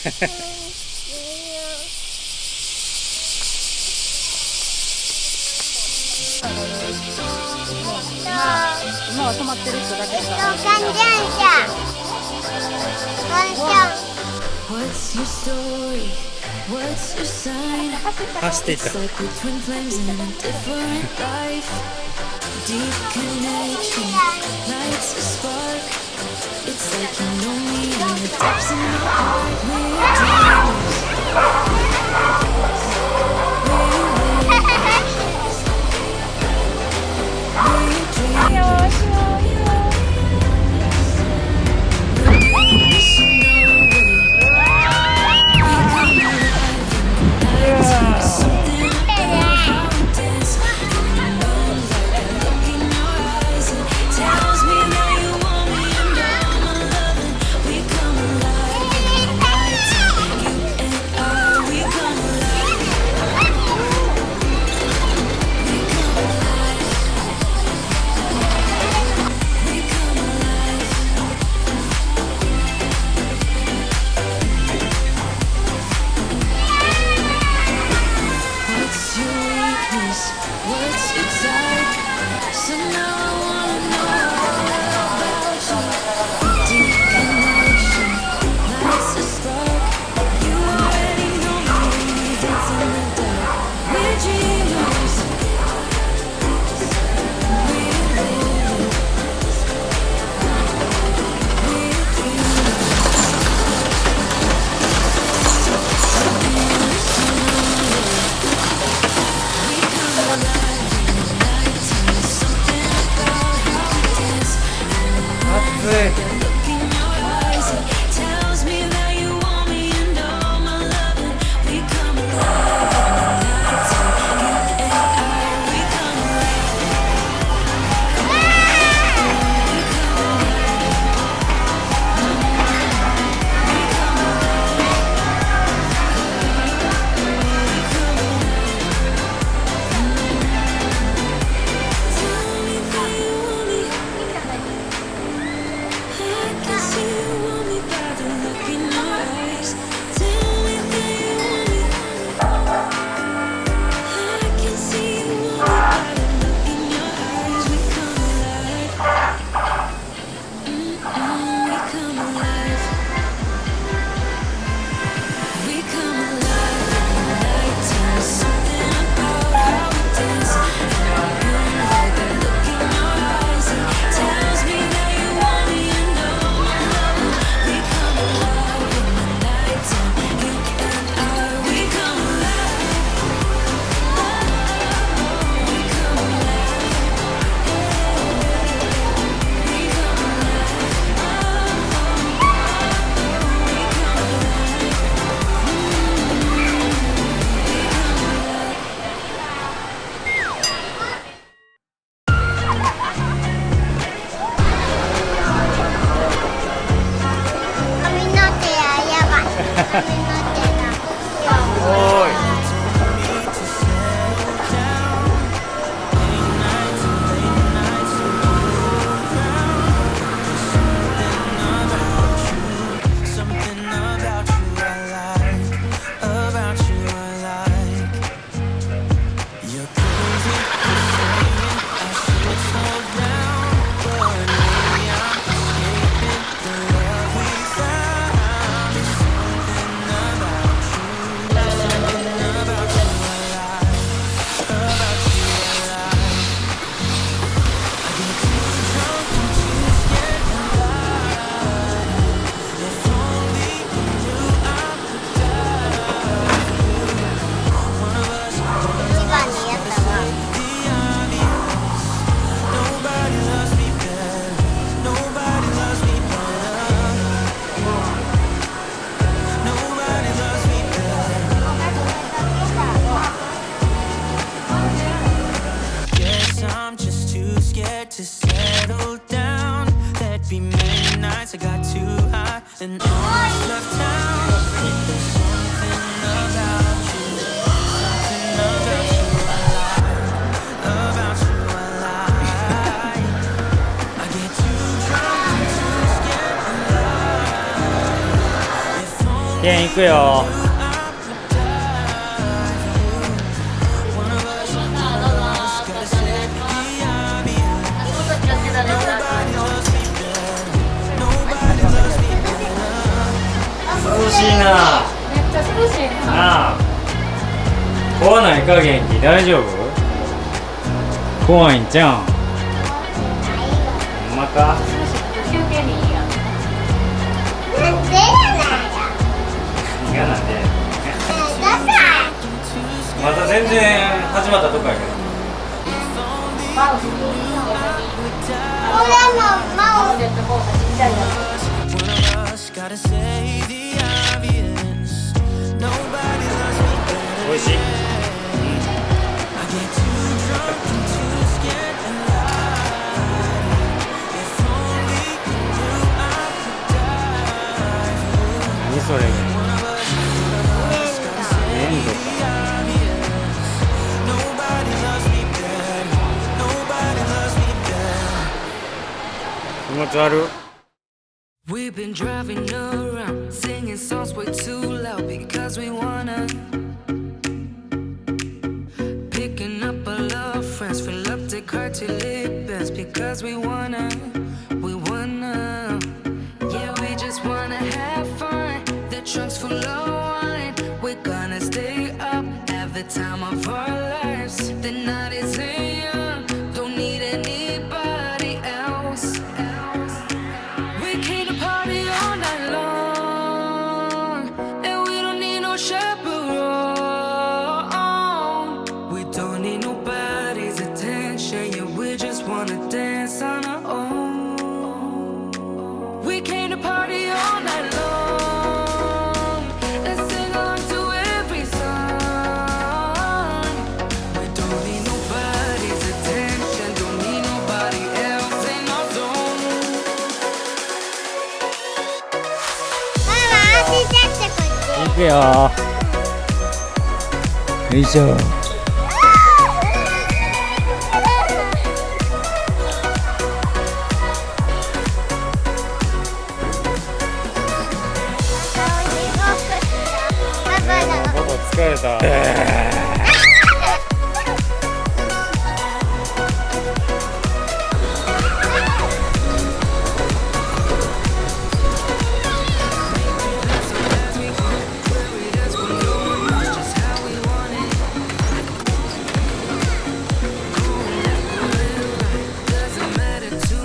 今は止まってる人だけか。感謝。What's your story? What's your sign? 走っていった。 It's like we're twin flames in a different life. Deep connection lights a spark. It's like you know me in the depths of my heart. We're and almost left town. There's something about you, something about you I like. I get too drunk and too scared to lie. If only ケン行くよ。涼しいな。めっちゃ涼しいな。なあ、怖ないか元気？大丈夫？怖いんちゃうん？ほんまか？涼しいと休憩にいいやん。なんでやな何がなんで？だからまだ全然始まったとこやけど。マウスにこれもマウジェットコースターちっちゃいやつ。 One of us gotta say the obvious. Nobody loves me better. 美味しい。 I get too drunk and too scared to lie. If only you knew I could die for 何それ？ us. Gotta say 粘土 the か。 obvious. Nobody loves me better. Nobody loves me better. 気持ち悪い。 We've been driving around, singing songs way too loud because we wanna. Picking up all our friends, fill up the car till it bends because we wanna. Yeah, we just wanna have fun. The trunk's full of wine. We're gonna stay up, have the time of our lives. The night is young, don't need anybody else. We came to party all night long, and we don't need no chaperone. We don't need nobody's attention, yeah, we just wanna dance on our own. We came to party all night long, and sing along to every song. We don't need nobody's attention, don't need nobody else in our zone. ママ足出してこっち行くよ。よいしょ。パパだパパ疲れた。さ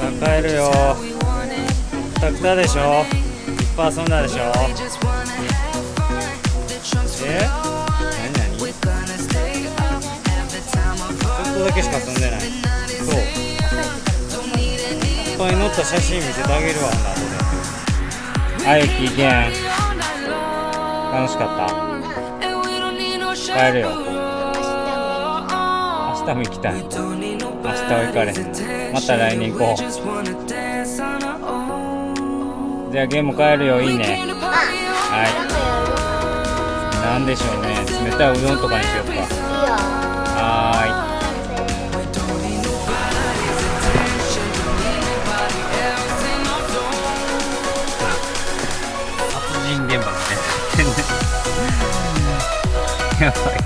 あ帰るよ。くたくたでしょ。いっぱい遊んだでしょ。え？何何？ちょっとだけしか遊んでない。そう。いっぱい乗った写真見せてあげるわ、ほんな後で。あゆきいけん。楽しかった。帰るよ。明日も行きたい。明日は行かれへん。また来年行こう。じゃあゲーム帰るよ。いいね。はい。なんでしょうね。冷たいうどんとかにしようか。はーい。殺人現場みたいになってんね。やばい。